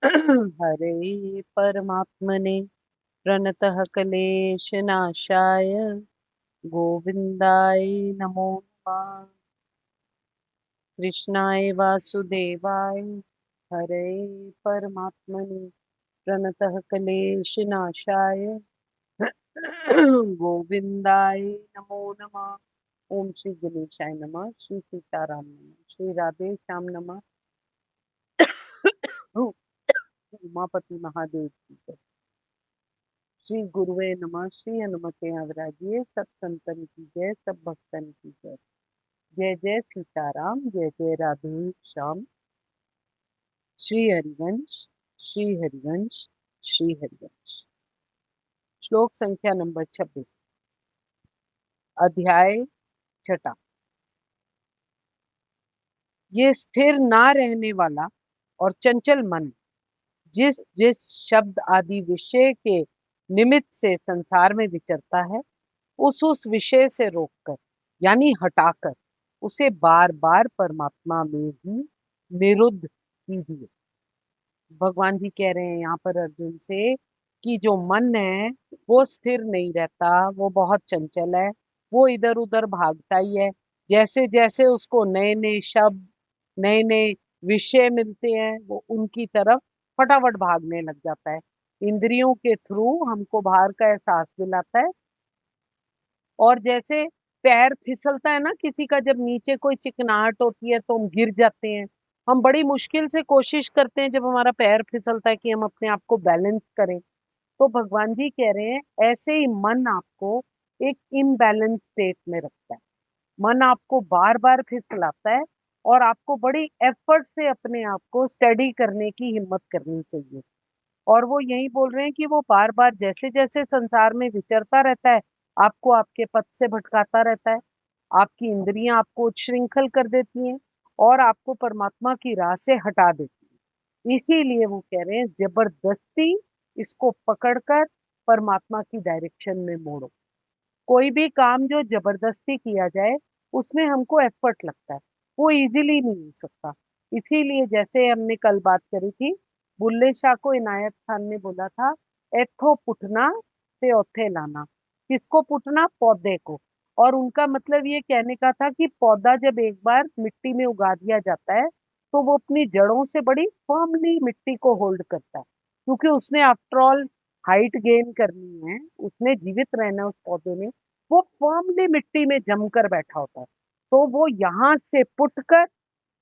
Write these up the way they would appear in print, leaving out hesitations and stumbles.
हरे परमात्मने प्रणतः क्लेशनाशाय गोविन्दाय नमो नमः। कृष्णाय वासुदेवाय हरे परमात्मने प्रणतः क्लेशनाशाय गोविन्दाय नमो नमः। ओम श्री गणेशाय नमः। श्री सीताराम नमः। श्री राधे श्याम नमः। उमापति महादेव की जय। श्री गुरुवे नमः। श्री हनुमते अवराजिए सब संतन की जय, सब भक्तन की जय। जय जय सीताराम, जय जय राधे श्याम। श्री हरिवंश, श्री हरिवंश, श्री हरिवंश। श्लोक संख्या नंबर 26। अध्याय छठा। ये स्थिर ना रहने वाला और चंचल मन जिस जिस शब्द आदि विषय के निमित्त से संसार में विचरता है, उस विषय से रोककर यानी हटाकर उसे बार बार परमात्मा में ही निरुद्ध कीजिए। भगवान जी कह रहे हैं यहाँ पर अर्जुन से कि जो मन है वो स्थिर नहीं रहता, वो बहुत चंचल है, वो इधर उधर भागता ही है। जैसे जैसे उसको नए नए शब्द, नए नए विषय मिलते हैं, वो उनकी तरफ फटाफट भागने लग जाता है। इंद्रियों के थ्रू हमको बाहर का एहसास दिलाता है। और जैसे पैर फिसलता है ना किसी का, जब नीचे कोई चिकनाहट होती है तो हम गिर जाते हैं। हम बड़ी मुश्किल से कोशिश करते हैं जब हमारा पैर फिसलता है कि हम अपने आप को बैलेंस करें। तो भगवान जी कह रहे हैं ऐसे ही मन आपको एक इम्बैलेंस स्टेट में रखता है। मन आपको बार बार फिसलाता है और आपको बड़ी एफर्ट से अपने आप को स्टडी करने की हिम्मत करनी चाहिए। और वो यही बोल रहे हैं कि वो बार बार जैसे जैसे संसार में विचरता रहता है, आपको आपके पथ से भटकाता रहता है। आपकी इंद्रियां आपको उच्छृंखल कर देती हैं और आपको परमात्मा की राह से हटा देती हैं। इसीलिए वो कह रहे हैं जबरदस्ती इसको पकड़कर परमात्मा की डायरेक्शन में मोड़ो। कोई भी काम जो जबरदस्ती किया जाए उसमें हमको एफर्ट लगता है, वो इजीली नहीं हो सकता। इसीलिए जैसे हमने कल बात करी थी, बुल्ले शाह को इनायत खान ने बोला था, एथो पुटना से ओथे लाना। किसको पुटना? पौधे को। और उनका मतलब ये कहने का था कि पौधा जब एक बार मिट्टी में उगा दिया जाता है तो वो अपनी जड़ों से बड़ी फर्मली मिट्टी को होल्ड करता है, क्योंकि उसने आफ्टर ऑल हाइट गेन करनी है, उसने जीवित रहना है उस पौधे में। वो फर्मली मिट्टी में जमकर बैठा होता है। तो वो यहाँ से पुट कर,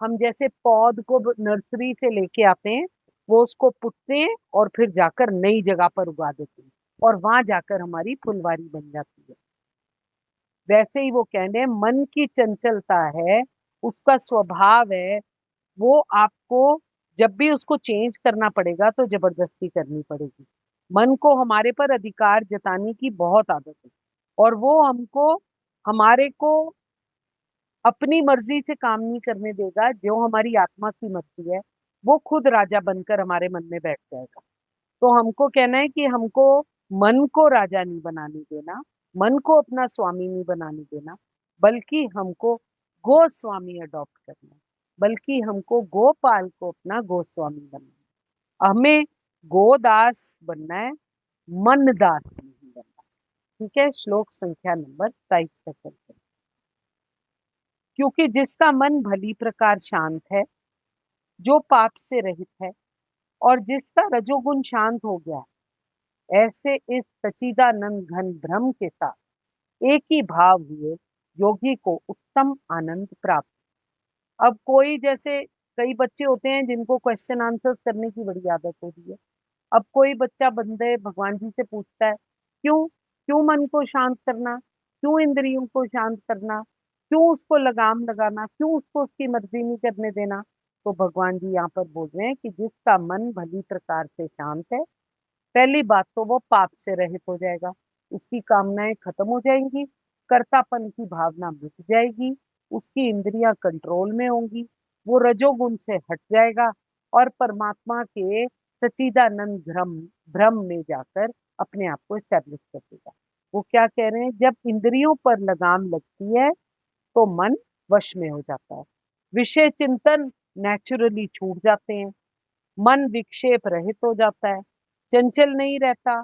हम जैसे पौध को नर्सरी से लेके आते हैं, वो उसको पुटते हैं और फिर जाकर नई जगह पर उगा देते हैं और वहां जाकर हमारी फुलवारी बन जाती है। वैसे ही वो कहने मन की चंचलता है, उसका स्वभाव है, वो आपको जब भी उसको चेंज करना पड़ेगा तो जबरदस्ती करनी पड़ेगी। मन को हमारे पर अधिकार जताने की बहुत आदत है और वो हमको, हमारे को अपनी मर्जी से काम नहीं करने देगा। जो हमारी आत्मा की मर्जी है वो खुद राजा बनकर हमारे मन में बैठ जाएगा। तो हमको कहना है कि हमको मन को राजा नहीं बनाने देना, मन को अपना स्वामी नहीं बनाने देना, बल्कि हमको गोस्वामी अडॉप्ट करना है, बल्कि हमको गोपाल को अपना गोस्वामी बनना है। हमें गोदास बनना है, मन दास नहीं बनना। ठीक है, श्लोक संख्या नंबर 27 पर चलते हैं। क्योंकि जिसका मन भली प्रकार शांत है, जो पाप से रहित है और जिसका रजोगुण शांत हो गया, ऐसे इस सच्चिदानंद घन ब्रह्म के साथ एक ही भाव हुए योगी को उत्तम आनंद प्राप्त। अब कोई जैसे कई बच्चे होते हैं जिनको क्वेश्चन आंसर करने की बड़ी आदत होती है। अब कोई बच्चा बंदे भगवान जी से पूछता है, क्यों क्यों मन को शांत करना, क्यों इंद्रियों को शांत करना, क्यों उसको लगाम लगाना, क्यों उसको उसकी मर्जी नहीं करने देना। तो भगवान जी यहाँ पर बोल रहे हैं कि जिसका मन भली प्रकार से शांत है, पहली बात तो वो पाप से रहित हो जाएगा, उसकी कामनाएं खत्म हो जाएंगी, कर्तापन की भावना मिट जाएगी, उसकी इंद्रियां कंट्रोल में होंगी, वो रजोगुण से हट जाएगा और परमात्मा के सच्चिदानंद ब्रह्म ब्रह्म में जाकर अपने आप को स्टैब्लिश कर देगा। वो क्या कह रहे हैं, जब इंद्रियों पर लगाम लगती है तो मन वश में हो जाता है, विषय चिंतन नेचुरली छूट जाते हैं, मन विक्षेप रहित हो जाता है, चंचल नहीं रहता।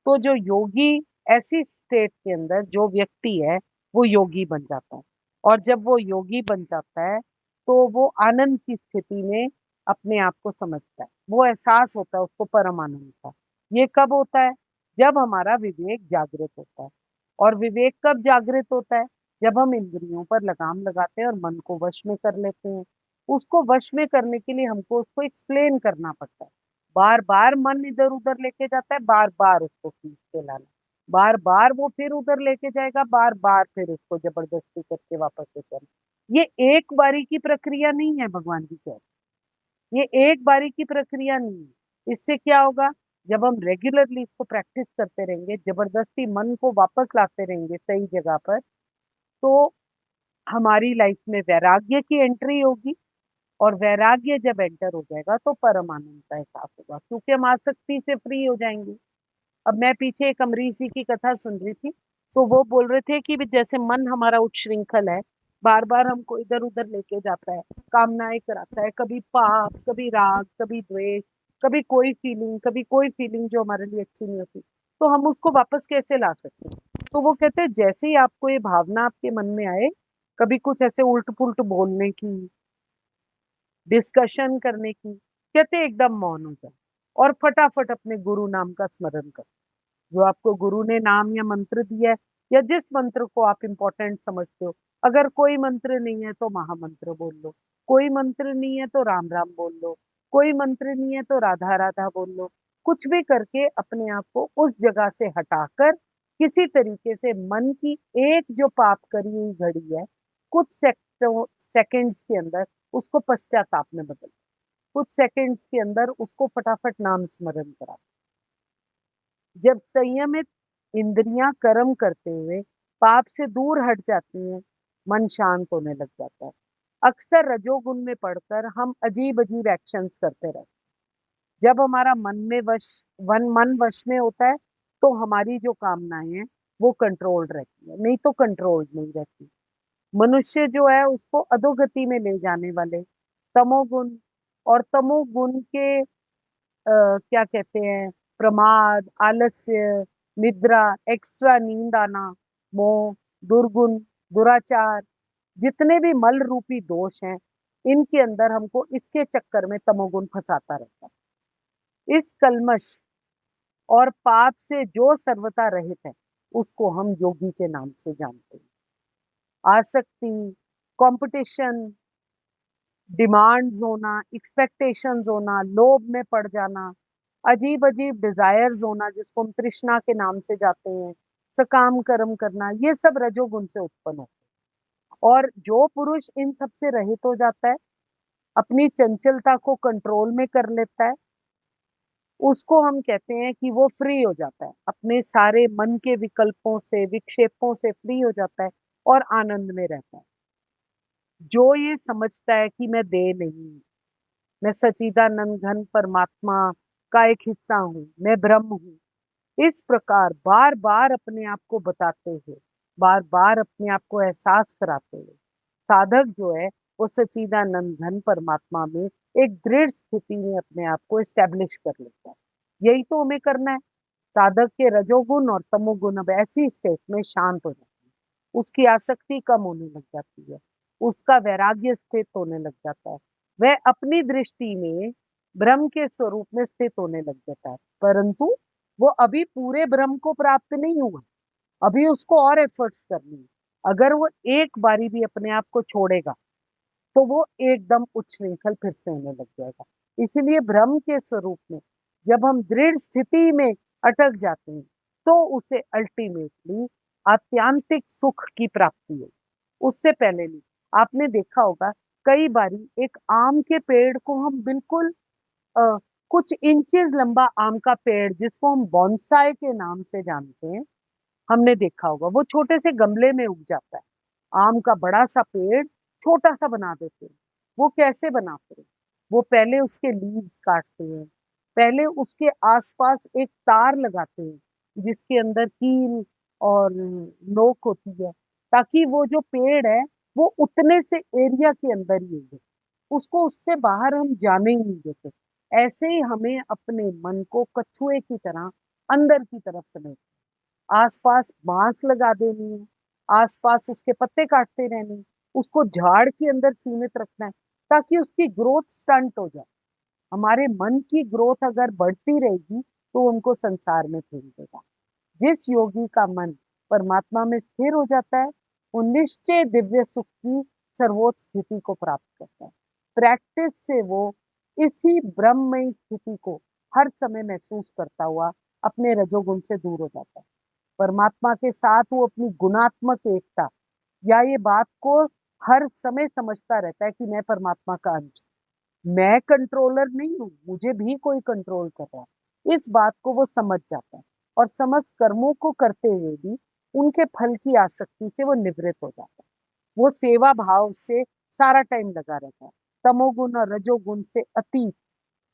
तो जो योगी, ऐसी स्टेट के अंदर जो व्यक्ति है वो योगी बन जाता है। और जब वो योगी बन जाता है तो वो आनंद की स्थिति में अपने आप को समझता है, वो एहसास होता है उसको परम आनंद का। ये कब होता है? जब हमारा विवेक जागृत होता है। और विवेक कब जागृत होता है? जब हम इंद्रियों पर लगाम लगाते हैं और मन को वश में कर लेते हैं। उसको वश में करने के लिए हमको उसको एक्सप्लेन करना पड़ता है। बार बार मन इधर उधर लेके जाता है, बार बार उसको खींच के लाना, बार बार वो फिर उधर लेके जाएगा, बार बार फिर उसको जबरदस्ती करके वापस से करना। ये एक बारी की प्रक्रिया नहीं है, भगवान जी कह रहे हैं। ये एक बारी की प्रक्रिया नहीं है। इससे क्या होगा? जब हम रेगुलरली इसको प्रैक्टिस करते रहेंगे, जबरदस्ती मन को वापस लाते रहेंगे सही जगह पर, तो हमारी लाइफ में वैराग्य की एंट्री होगी। और वैराग्य जब एंटर हो जाएगा तो परम आनंद का एहसास होगा, क्योंकि हम आसक्ति से फ्री हो जाएंगे। अब मैं पीछे एक अमरीश जी की कथा सुन रही थी, तो वो बोल रहे थे कि भी जैसे मन हमारा उच्छृंखल है, बार बार हमको इधर उधर लेके जाता है, कामनाएं कराता है, कभी पाप, कभी राग, कभी द्वेष, कभी कोई फीलिंग जो हमारे लिए अच्छी नहीं होती, तो हम उसको वापस कैसे ला सकते हैं? तो वो कहते हैं जैसे ही आपको ये भावना आपके मन में आए, कभी कुछ ऐसे उल्ट पुल्ट बोलने की, डिस्कशन करने की, कहते एकदम मौन हो जाए और फटाफट अपने गुरु नाम का स्मरण करो। जो आपको गुरु ने नाम या मंत्र दिया है, या जिस मंत्र को आप इंपॉर्टेंट समझते हो, अगर कोई मंत्र नहीं है तो महामंत्र बोल लो, कोई मंत्र नहीं है तो राम राम बोल लो, कोई मंत्र नहीं है तो राधा राधा बोल लो। कुछ भी करके अपने आप को उस जगह से हटाकर किसी तरीके से मन की एक जो पाप करी हुई घड़ी है, कुछ सेकंड्स के अंदर उसको पश्चाताप में बदल, कुछ सेकंड्स के अंदर उसको फटाफट नाम स्मरण करा। जब संयमित इंद्रियां कर्म करते हुए पाप से दूर हट जाती हैं, मन शांत होने लग जाता है। अक्सर रजोगुण में पड़कर हम अजीब अजीब एक्शंस करते रहते हैं। जब हमारा मन वश में होता है, तो हमारी जो कामनाएं हैं वो कंट्रोल्ड रहती है, नहीं तो कंट्रोल्ड नहीं रहती। मनुष्य जो है उसको अधोगति में ले जाने वाले तमोगुण, और तमोगुण के क्या कहते हैं, प्रमाद, आलस्य, निद्रा, एक्स्ट्रा नींद आना, मोह, दुर्गुण, दुराचार, जितने भी मल रूपी दोष हैं, इनके अंदर हमको इसके चक्कर में तमोगुण फंसाता रहता है। इस कलमश और पाप से जो सर्वथा रहित है, उसको हम योगी के नाम से जानते हैं। आसक्ति, कंपटीशन, डिमांड्स होना, एक्सपेक्टेशंस होना, लोभ में पड़ जाना, अजीब अजीब डिजायर्स होना जिसको हम तृष्णा के नाम से जाते हैं, सकाम कर्म करना, ये सब रजोगुण से उत्पन्न होते हैं। और जो पुरुष इन सब से रहित हो जाता है, अपनी चंचलता को कंट्रोल में कर लेता है, उसको हम कहते हैं कि वो फ्री हो जाता है, अपने सारे मन के विकल्पों से, विक्षेपों से फ्री हो जाता है और आनंद में रहता है। जो ये समझता है कि मैं देह नहीं हूं, मैं सच्चिदानंद घन परमात्मा का एक हिस्सा हूँ, मैं ब्रह्म हूँ, इस प्रकार बार बार अपने आप को बताते हुए, बार बार अपने आप को एहसास कराते हुए, साधक जो है वो सच्चिदानंद घन परमात्मा में एक दृढ़ स्थिति में अपने आप को एस्टेब्लिश कर लेता है। यही तो हमें करना है। साधक के रजोगुण और तमोगुण अब ऐसी स्टेट में शांत हो जाती है, उसकी आसक्ति कम होने लग जाती है, उसका वैराग्य स्थित होने लग जाता है, वह अपनी दृष्टि में ब्रह्म के स्वरूप में स्थित होने लग जाता है। परंतु वो अभी पूरे ब्रह्म को प्राप्त नहीं हुआ, अभी उसको और एफर्ट्स करनी है। अगर वो एक बारी भी अपने आप को छोड़ेगा, तो वो एकदम उच्छृंखल फिर से होने लग जाएगा। इसीलिए ब्रह्म के स्वरूप में जब हम दृढ़ स्थिति में अटक जाते हैं, तो उसे अल्टीमेटली आत्यांतिक सुख की प्राप्ति है, उससे पहले नहीं। आपने देखा होगा कई बारी एक आम के पेड़ को हम बिल्कुल अ, कुछ इंचेस लंबा आम का पेड़ जिसको हम बॉन्साई के नाम से जानते हैं, हमने देखा होगा वो छोटे से गमले में उग जाता है। आम का बड़ा सा पेड़ छोटा सा बना देते हैं। वो कैसे बनाते हैं? वो पहले उसके लीव्स काटते हैं, पहले उसके आसपास एक तार लगाते हैं जिसके अंदर कील और नोक होती है, ताकि वो जो पेड़ है वो उतने से एरिया के अंदर ही उगे, उसको उससे बाहर हम जाने ही नहीं देते। ऐसे ही हमें अपने मन को कछुए की तरह अंदर की तरफ समेट, आसपास बांस लगा देनी है, आसपास उसके पत्ते काटते रहने हैं, उसको झाड़ के अंदर सीमित रखना है ताकि उसकी ग्रोथ स्टंट हो जाए। हमारे मन की ग्रोथ अगर बढ़ती रहेगी तो वो हमको संसार में फेंक देगा। जिस योगी का मन परमात्मा में स्थिर हो जाता है, वो निश्चय दिव्य सुख की सर्वोच्च स्थिति को प्राप्त करता है। प्रैक्टिस से वो इसी ब्रह्ममयी स्थिति को हर समय महसूस करता हुआ अपने रजोगुण से दूर हो जाता है। परमात्मा के साथ वो अपनी गुणात्मक एकता या ये बात को हर समय समझता रहता है कि मैं परमात्मा का अंश हूं। मैं कंट्रोलर नहीं हूं, मुझे भी कोई कंट्रोल कर रहा है। इस बात को वो समझ जाता है और समस्त कर्मों को करते हुए भी उनके फल की आसक्ति से वो निवृत्त हो जाता है। वो सेवा भाव से सारा टाइम लगा रहता है। तमोगुण और रजोगुण से अतीत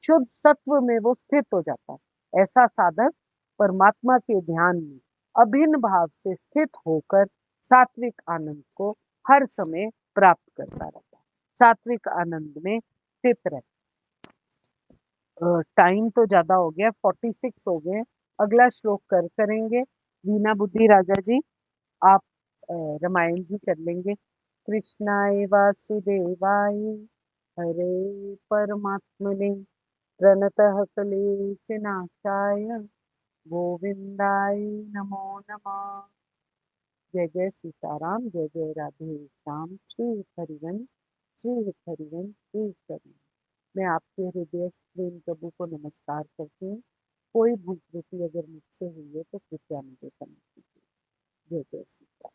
शुद्ध सत्व में वो स्थित हो जाता है। ऐसा साधक परमात्मा के ध्यान में अभिन्न भाव से स्थित होकर सात्विक आनंद को हर समय प्राप्त करता रहता है, सात्विक आनंद में स्थित रहता है। टाइम तो ज्यादा हो गया, 46 हो गए। अगला श्लोक करेंगे। वीणा बुद्धि राजा जी, आप रामायण जी कर लेंगे। कृष्णाय वासुदेवाय हरे परमात्मने प्रणतः क्लेशनाशाय गोविंदाय नमो नमः। जय जय सीताराम, जय जय राधे श्याम। श्री हरिवंश, श्री हरिवंश, श्री हरिवंश। मैं आपके हृदय प्रेम प्रभु को नमस्कार करती हूँ। कोई भूल त्रुटि अगर मुझसे हुई है तो कृपया मुझे क्षमा कीजिए। जय जय सीता।